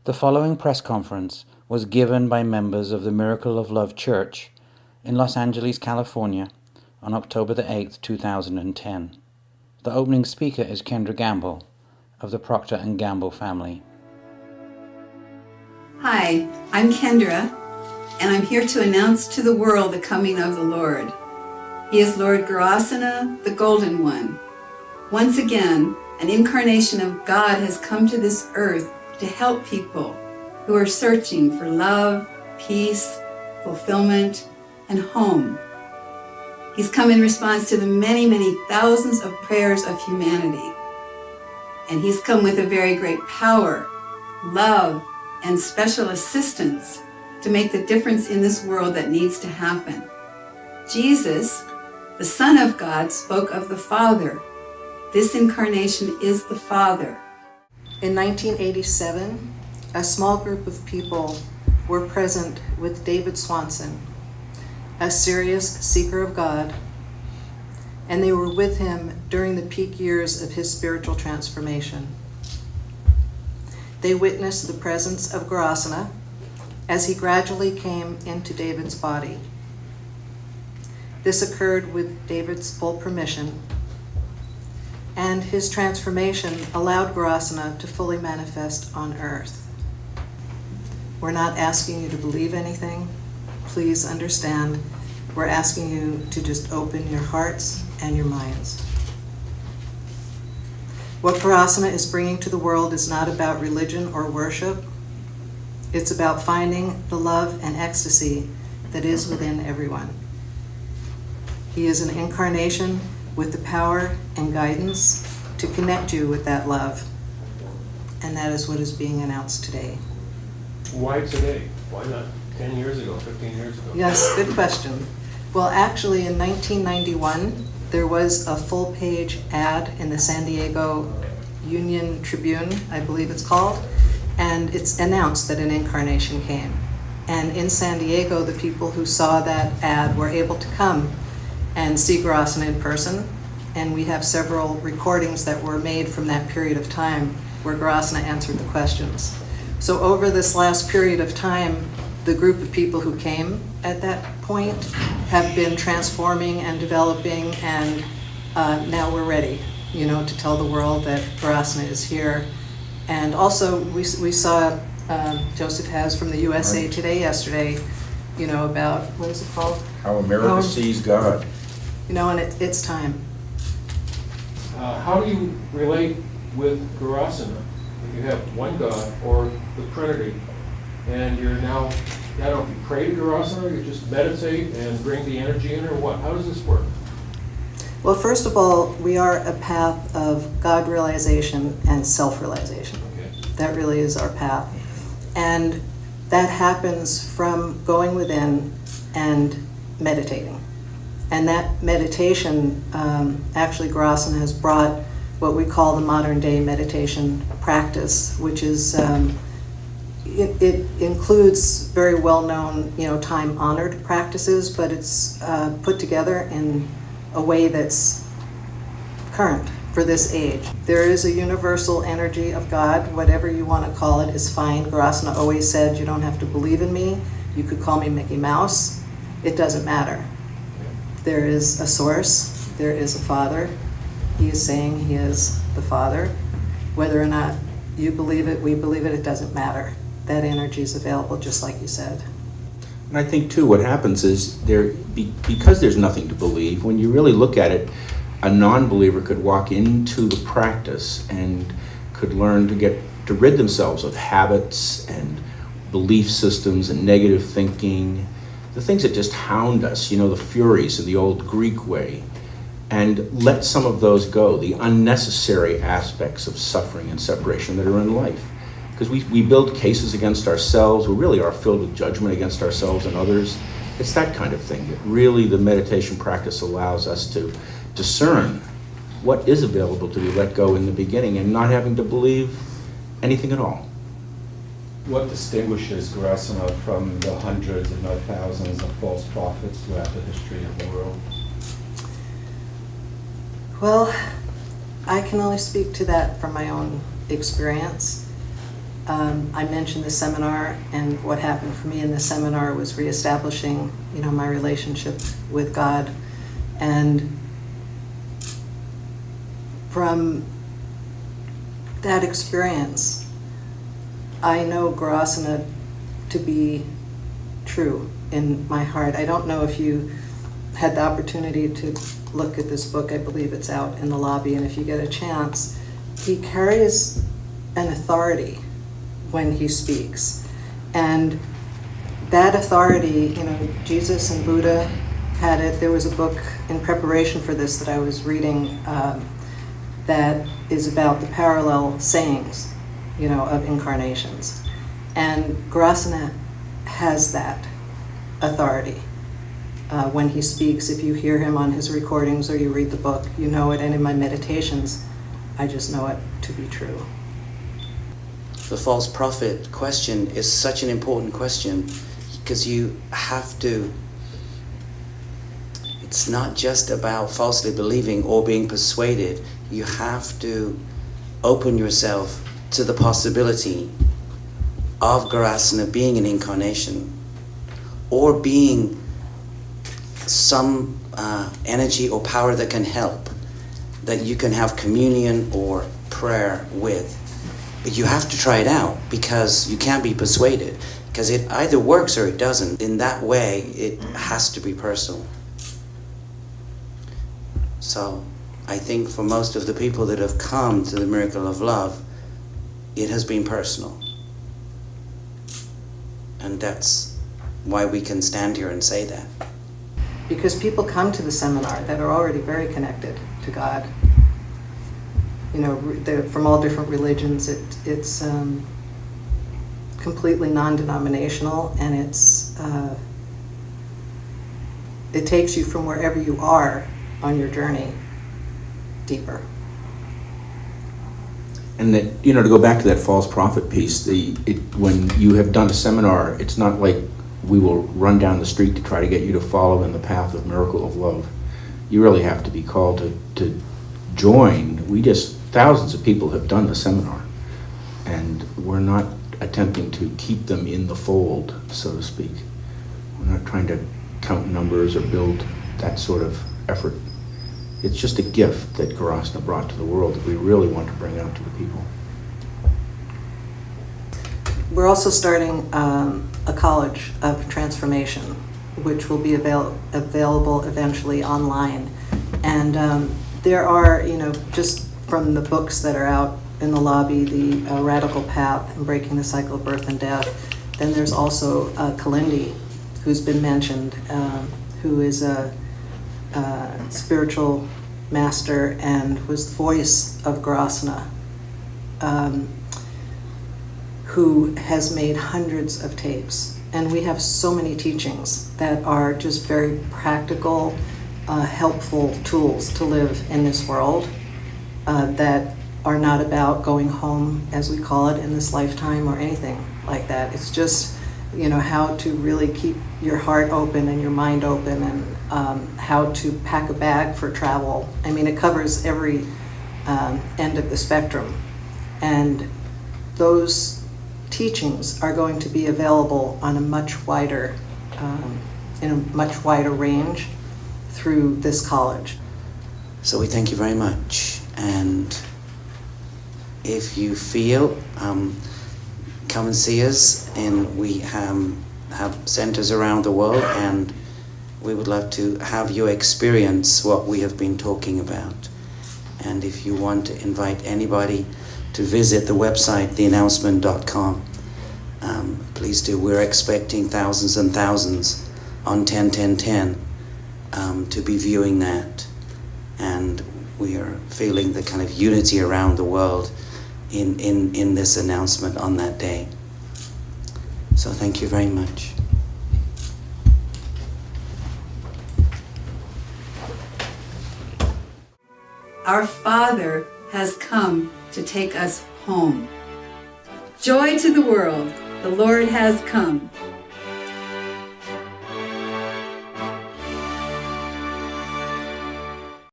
The following press conference was given by members of the Miracle of Love Church in Los Angeles, California, on October the 8th, 2010. The opening speaker is Kendra Gamble of the Procter & Gamble family. Hi, I'm Kendra, and I'm here to announce to the world the coming of the Lord. He is Lord Garasana, the Golden One. Once again, an incarnation of God has come to this earth to help people who are searching for love, peace, fulfillment, and home. He's come in response to the many, many thousands of prayers of humanity. And he's come with a very great power, love, and special assistance to make the difference in this world that needs to happen. Jesus, the Son of God, spoke of the Father. This incarnation is the Father. In 1987, a small group of people were present with David Swanson, a serious seeker of God, and they were with him during the peak years of his spiritual transformation. They witnessed the presence of Garasana as he gradually came into David's body. This occurred with David's full permission, and his transformation allowed Garasana to fully manifest on earth. We're not asking you to believe anything. Please understand, we're asking you to just open your hearts and your minds. What Garasana is bringing to the world is not about religion or worship. It's about finding the love and ecstasy that is within everyone. He is an incarnation with the power and guidance to connect you with that love. And that is what is being announced today. Why today? Why not 10 years ago, 15 years ago? Yes, good question. Well, actually, in 1991, there was a full-page ad in the San Diego Union Tribune, I believe it's called, and it's announced that an incarnation came. And in San Diego, the people who saw that ad were able to come and see Garasana in person, and we have several recordings that were made from that period of time where Garasana answered the questions. So over this last period of time, the group of people who came at that point have been transforming and developing, and now we're ready, to tell the world that Garasana is here. And also, we saw Joseph has from the USA Today yesterday, about, what is it called? How America Sees God. And it's time. How do you relate with Garasana? You have one God, or the Trinity, and you're now, I don't know if you pray to Garasana, you just meditate and bring the energy in, or what? How does this work? Well, first of all, we are a path of God realization and self-realization. Okay. That really is our path. And that happens from going within and meditating. And that meditation, actually Garasana has brought what we call the modern day meditation practice, which is, it includes very well-known, time-honored practices, but it's put together in a way that's current for this age. There is a universal energy of God, whatever you want to call it is fine. Garasana always said, you don't have to believe in me. You could call me Mickey Mouse. It doesn't matter. There is a source, there is a Father. He is saying he is the Father. Whether or not you believe it, we believe it, it doesn't matter. That energy is available, just like you said. And I think, too, what happens is because there's nothing to believe, when you really look at it, a non-believer could walk into the practice and could learn to rid themselves of habits and belief systems and negative thinking, the things that just hound us, the furies of the old Greek way, and let some of those go, the unnecessary aspects of suffering and separation that are in life. Because we build cases against ourselves, we really are filled with judgment against ourselves and others. It's that kind of thing that really the meditation practice allows us to discern what is available to be let go in the beginning and not having to believe anything at all. What distinguishes Garasana from the hundreds, if not thousands, of false prophets throughout the history of the world? Well, I can only speak to that from my own experience. I mentioned the seminar, and what happened for me in the seminar was reestablishing, my relationship with God. And from that experience, I know Grasana to be true in my heart. I don't know if you had the opportunity to look at this book. I believe it's out in the lobby, and if you get a chance, he carries an authority when he speaks. And that authority, Jesus and Buddha had it. There was a book in preparation for this that I was reading that is about the parallel sayings, of incarnations. And Grasana has that authority. When he speaks, if you hear him on his recordings or you read the book, you know it. And in my meditations, I just know it to be true. The false prophet question is such an important question because you have to, it's not just about falsely believing or being persuaded. You have to open yourself to the possibility of Grasana being an incarnation or being some energy or power that can help, that you can have communion or prayer with. But you have to try it out because you can't be persuaded, because it either works or it doesn't. In that way, it has to be personal. So I think for most of the people that have come to the Miracle of Love, it has been personal. And that's why we can stand here and say that. Because people come to the seminar that are already very connected to God. They're from all different religions. It's completely non-denominational, and it takes you from wherever you are on your journey deeper. And that, to go back to that false prophet piece, when you have done a seminar, it's not like we will run down the street to try to get you to follow in the path of Miracle of Love. You really have to be called to join. Thousands of people have done the seminar, and we're not attempting to keep them in the fold, so to speak. We're not trying to count numbers or build that sort of effort. It's just a gift that Grasana brought to the world that we really want to bring out to the people. We're also starting a college of transformation, which will be available eventually online. And there are, just from the books that are out in the lobby, the Radical Path and Breaking the Cycle of Birth and Death. Then there's also Kalindi, who's been mentioned, who is a spiritual master and was the voice of Grasana, who has made hundreds of tapes. And we have so many teachings that are just very practical, helpful tools to live in this world that are not about going home, as we call it, in this lifetime or anything like that. It's just, how to really keep your heart open and your mind open, and how to pack a bag for travel. I mean, it covers every end of the spectrum. And those teachings are going to be available on a much wider, in a much wider range through this college. So we thank you very much. And if you feel, come and see us. And we have centers around the world, and we would love to have you experience what we have been talking about. And if you want to invite anybody to visit the website, theannouncement.com, please do. We're expecting thousands and thousands on 10-10-10 to be viewing that. And we are feeling the kind of unity around the world in this announcement on that day. So thank you very much. Our Father has come to take us home. Joy to the world, the Lord has come.